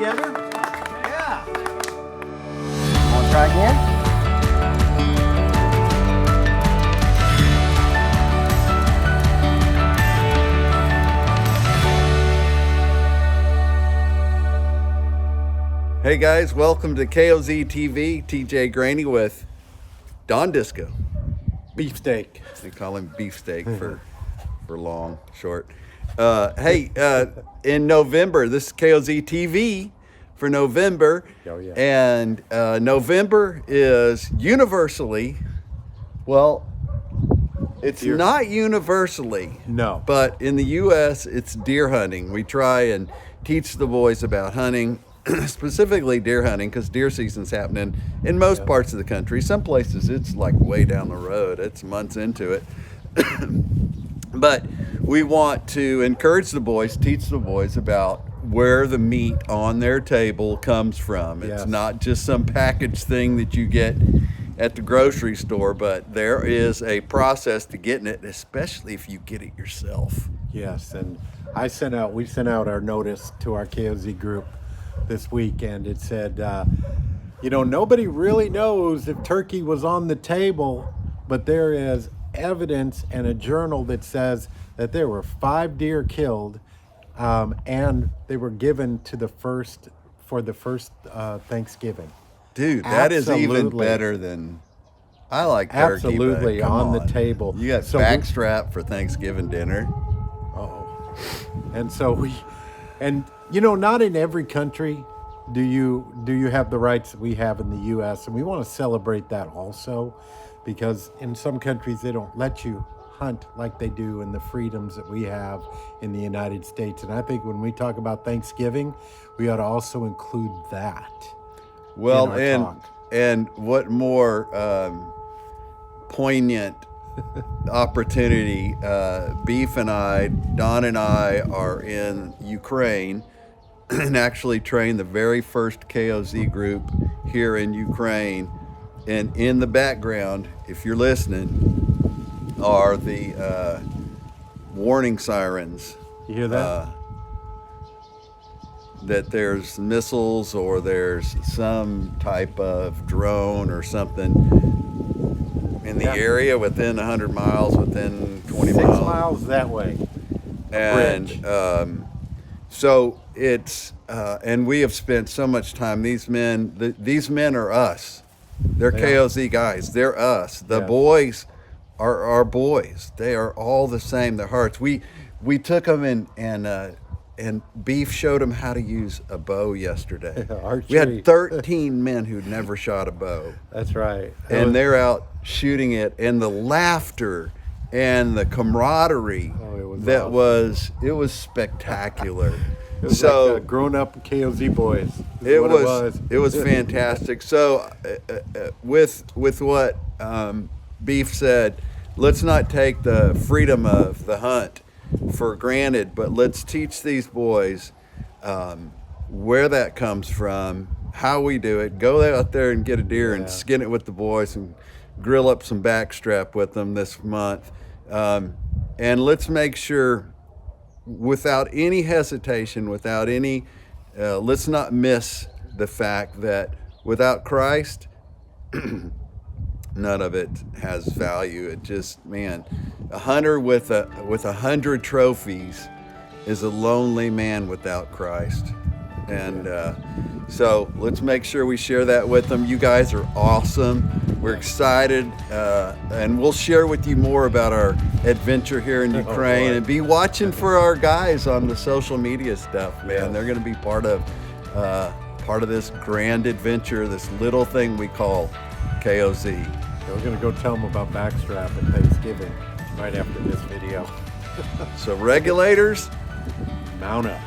together? Yeah. Want to try again? Hey guys, welcome to KOZTV. TJ Graney with Don Disco. Beefsteak. They call him Beefsteak for long, short. In November, this is KOZTV for November. Oh, yeah. And November is universally, well, it's Deer. not universally. No. But in the U.S., it's deer hunting. We try and teach the boys about hunting. Specifically deer hunting, because deer season's happening in most parts of the country. Some places it's like way down the road. It's months into it. But we want to encourage the boys, teach the boys about where the meat on their table comes from. It's not just some packaged thing that you get at the grocery store, but there is a process to getting it, especially if you get it yourself. Yes, and we sent out our notice to our KOZ group this week, and it said, nobody really knows if turkey was on the table, but there is evidence and a journal that says that there were 5 deer killed, and they were given to the first Thanksgiving. Dude, that is even better than, I like turkey. Absolutely, but come on the table. You got backstrap for Thanksgiving dinner. Oh, and so not in every country do you have the rights that we have in the U.S., and we want to celebrate that also, because in some countries they don't let you hunt like they do, and the freedoms that we have in the United States. And I think when we talk about Thanksgiving, we ought to also include that. Well, and what more poignant opportunity. Beef and Don and I are in Ukraine and actually trained the very first KOZ group here in Ukraine. And in the background, if you're listening, are the warning sirens. You hear that? That there's missiles or there's some type of drone or something in the area within 100 miles, within 20 miles. 6 miles that way. And so it's, and we have spent so much time, these men are us. They're KOZ guys. They're us. The boys are our boys. They are all the same. Their hearts. We took them and Beef showed them how to use a bow yesterday. We had 13 men who'd never shot a bow. That's right. And they're out shooting it, and the laughter and the camaraderie it was spectacular. It was like grown-up KOZ boys. It was fantastic. So with what Beef said, let's not take the freedom of the hunt for granted, but let's teach these boys where that comes from, how we do it. Go out there and get a deer and skin it with the boys and grill up some backstrap with them this month. And let's make sure, without any hesitation, without any, let's not miss the fact that without Christ, none of it has value. It just, man, a hunter with 100 trophies is a lonely man without Christ. And so let's make sure we share that with them. You guys are awesome. We're excited, and we'll share with you more about our adventure here in Ukraine. And be watching for our guys on the social media stuff, man. They're going to be part of this grand adventure, this little thing we call KOZ. We're going to go tell them about backstrap and Thanksgiving right after this video. So regulators, mount up.